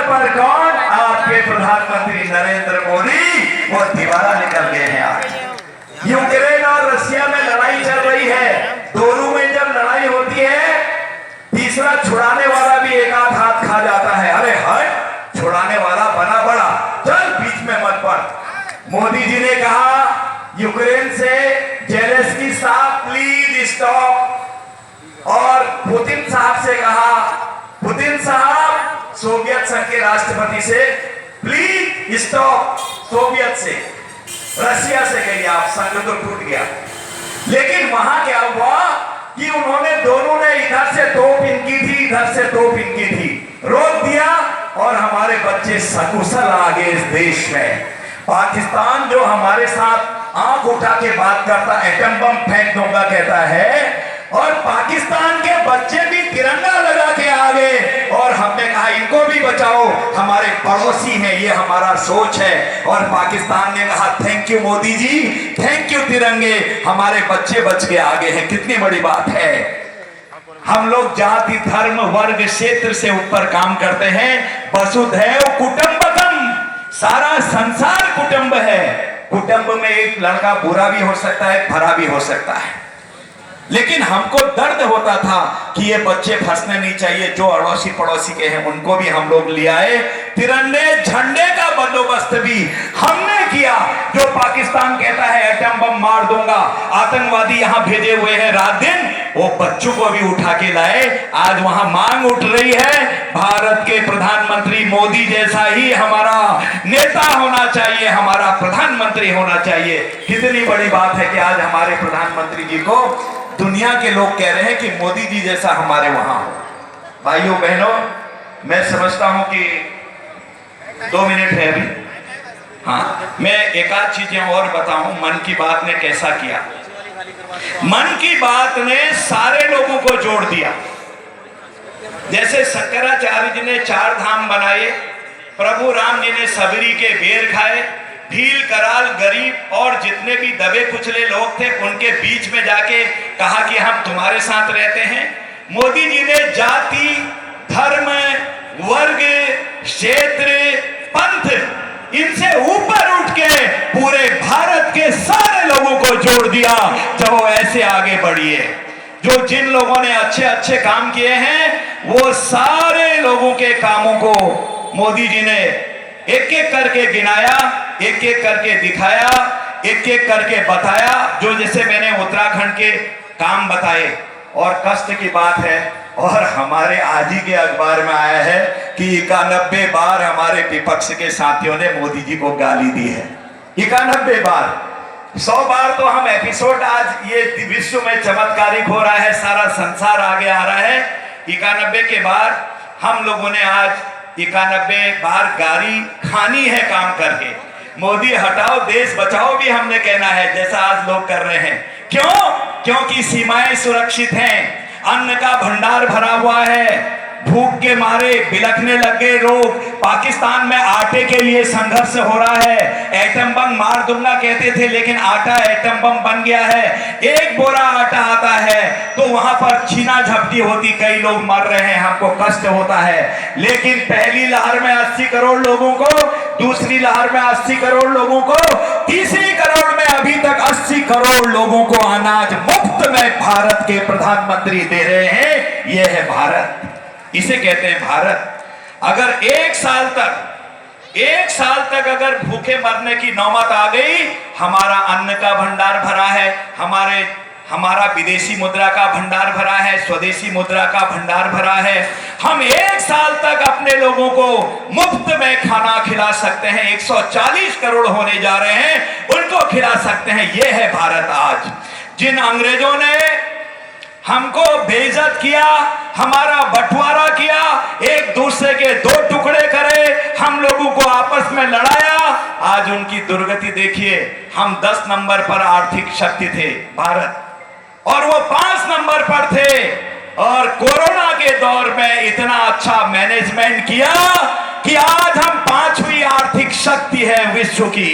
पर कौन? आपके प्रधानमंत्री नरेंद्र मोदी, वो दीवारा निकल गए हैं। आज यूक्रेन और रशिया में लड़ाई चल रही है। दोनों में जब लड़ाई होती है, तीसरा छुड़ाने वाला भी एक आध हाथ खा जाता है। अरे हट, छुड़ाने वाला बना बड़ा, चल बीच में मत पड़। मोदी जी ने कहा यूक्रेन से, जेलेंस्की साहब प्लीज स्टॉप, और पुतिन साहब से कहा, पुतिन साहब सोवियत संघ के राष्ट्रपति से प्लीज स्टॉप, सोवियत से, रशिया से कहिए आप, संघ तो टूट गया। लेकिन वहां क्या हुआ कि उन्होंने, दोनों ने इधर से तोप इनकी थी, इधर से तोप इनकी थी, रोक दिया और हमारे बच्चे सकुशल आगे इस देश में। पाकिस्तान जो हमारे साथ आंख उठा के बात करता, एटम बम फेंक दूंगा कहता है, और पाकिस्तान के बच्चे भी तिरंगा लगा के आ गए। और हमने कहा इनको भी बचाओ, हमारे पड़ोसी हैं, ये हमारा सोच है। और पाकिस्तान ने कहा thank you Modi ji, thank you तिरंगे, हमारे बच्चे बच के आगे हैं। कितनी बड़ी बात है। हम लोग जाति धर्म वर्ग क्षेत्र से ऊपर काम करते हैं। वसुधैव कुटुंबकम, सारा संसार कुटुंब है। कुटुंब में एक लड़का बुरा भी हो सकता है, भला भी हो सकता है। लेकिन हमको दर्द होता था कि ये बच्चे फंसने नहीं चाहिए। जो अड़ोसी पड़ोसी के हैं उनको भी हम लोग ले आए। तिरंगे झंडे का बंदोबस्त भी हमने किया। जो पाकिस्तान कहता है एटम बम मार दूंगा, आतंकवादी यहां भेजे हुए हैं रात दिन, वो बच्चों को भी उठा के लाए। आज वहां मांग उठ रही है, भारत के प्रधानमंत्री मोदी जैसा ही हमारा नेता होना चाहिए, हमारा प्रधानमंत्री होना चाहिए। कितनी बड़ी बात है कि आज हमारे प्रधानमंत्री जी को दुनिया के लोग कह रहे हैं कि मोदी जी जैसा हमारे वहां हो। भाइयों बहनों, मैं समझता हूं कि 2 मिनट है अभी। हाँ, मैं एक आध चीजें और बताऊं। मन की बात ने कैसा किया। मन की बात ने सारे लोगों को जोड़ दिया। जैसे शंकराचार्य जी ने 4 धाम बनाए, प्रभु राम जी ने सबरी के बेर खाए, भील कराल गरीब और जितने भी दबे कुचले लोग थे उनके बीच में जाके कहा कि हम तुम्हारे साथ रहते हैं। मोदी जी ने जाति धर्म वर्ग क्षेत्र पंथ इनसे ऊपर उठ के पूरे भारत के सारे लोगों को जोड़ दिया। जब वो ऐसे आगे बढ़िए, जो जिन लोगों ने अच्छे अच्छे काम किए हैं वो सारे लोगों के कामों को मोदी जी ने एक एक करके गिनाया, एक एक करके दिखाया, एक एक करके बताया। जो जैसे मैंने उत्तराखंड के काम बताए, और कष्ट की बात है, और हमारे आज ही के अखबार में आया है कि 91 बार हमारे विपक्ष के साथियों ने मोदी जी को गाली दी है। 91 बार। 100 बार तो हम एपिसोड, आज ये विश्व में चमत्कारिक हो रहा है, सारा संसार आगे आ रहा है। 91 के बाद हम लोगों ने आज 91 बार गाली खानी है काम करके। मोदी हटाओ देश बचाओ भी हमने कहना है, जैसा आज लोग कर रहे हैं। क्यों? क्योंकि सीमाएं सुरक्षित हैं, अन्न का भंडार भरा हुआ है, भूख के मारे बिलखने लगे लोग। पाकिस्तान में आटे के लिए संघर्ष हो रहा है। एटम बम मार दूंगा कहते थे, लेकिन आटा एटम बम बन गया है। एक बोरा आटा आता है तो वहां पर छीना झपटी होती, कई लोग मर रहे हैं, हमको कष्ट होता है। लेकिन पहली लहर में 80 करोड़ लोगों को, दूसरी लहर में 80 करोड़ लोगों को, तीसरी करोड़ में अभी तक 80 करोड़ लोगों को अनाज मुफ्त में भारत के प्रधानमंत्री दे रहे हैं। यह है भारत, इसे कहते हैं भारत। अगर एक साल तक अगर भूखे मरने की नौबत आ गई, हमारा अन्न का भंडार भरा है, हमारा विदेशी मुद्रा का भंडार भरा है, स्वदेशी मुद्रा का भंडार भरा है। हम एक साल तक अपने लोगों को मुफ्त में खाना खिला सकते हैं। 140 करोड़ होने जा रहे हैं, उनको खिला सकते हैं। यह है भारत। आज जिन अंग्रेजों ने हमको बेइज्जत किया, हमारा बंटवारा किया, एक दूसरे के 2 टुकड़े करे, हम लोगों को आपस में लड़ाया, आज उनकी दुर्गति देखिए। हम 10 नंबर पर आर्थिक शक्ति थे भारत, और वो 5 नंबर पर थे। और कोरोना के दौर में इतना अच्छा मैनेजमेंट किया कि आज हम 5वीं आर्थिक शक्ति है विश्व की।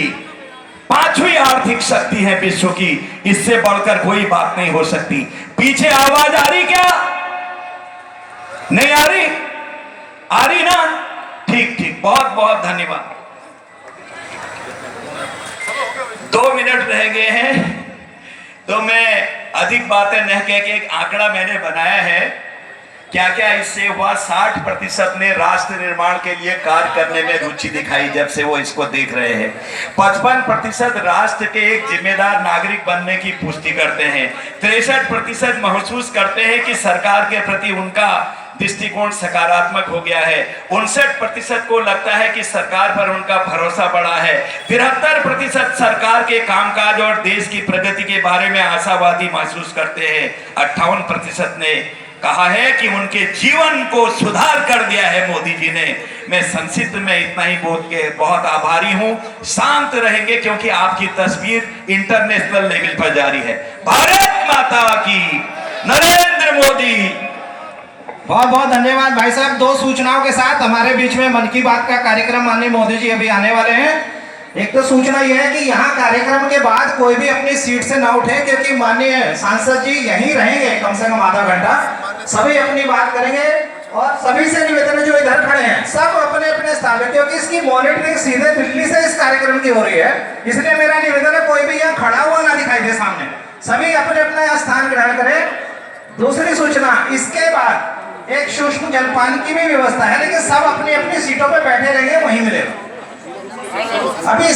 5वीं आर्थिक शक्ति है विश्व की। इससे बढ़कर कोई बात नहीं हो सकती। पीछे आवाज आ रही क्या? नहीं आ रही? आ रही ना? ठीक ठीक। बहुत बहुत धन्यवाद। 2 मिनट रह गए हैं, तो मैं अधिक बातें न कह के एक आंकड़ा मैंने बनाया है। क्या क्या इससे हुआ? 60% ने राष्ट्र निर्माण के लिए कार्य करने में रुचि दिखाई जब से वो इसको देख रहे हैं। 55% राष्ट्र के एक जिम्मेदार नागरिक बनने की पुष्टि करते हैं। 63% महसूस करते हैं कि सरकार के प्रति उनका दृष्टिकोण सकारात्मक हो गया है। 59% को लगता है कि सरकार पर उनका भरोसा बढ़ा है। 73% सरकार के कामकाज और देश की प्रगति के बारे में आशावादी महसूस करते हैं। 58% ने कहा है कि उनके जीवन को सुधार कर दिया है मोदी जी ने। मैं संक्षिप्त में इतना ही बोल के बहुत आभारी हूं। शांत रहेंगे क्योंकि आपकी तस्वीर इंटरनेशनल लेवल पर जारी है। भारत माता की, नरेंद्र मोदी। बहुत बहुत धन्यवाद भाई साहब। 2 सूचनाओं के साथ हमारे बीच में मन की बात का कार्यक्रम माननीय मोदी जी अभी आने वाले हैं। एक तो सूचना यह है कि यहाँ कार्यक्रम के बाद कोई भी अपनी सीट से ना उठे, क्योंकि माननीय सांसद जी यहीं रहेंगे कम से कम आधा घंटा। सभी अपनी बात करेंगे और सभी से निवेदन है जो इधर खड़े हैं सब अपने अपने स्थान पे, क्योंकि इसकी मॉनिटरिंग सीधे दिल्ली से इस कार्यक्रम की हो रही है। इसलिए मेरा निवेदन है कोई भी यहाँ खड़ा हुआ ना दिखाई दे सामने, सभी अपने अपना स्थान ग्रहण करें। दूसरी सूचना, इसके बाद एक सूक्ष्म जलपान की भी व्यवस्था है, लेकिन सब अपनी अपनी सीटों पे बैठे रहेंगे, वहीं मिलेगा। अभी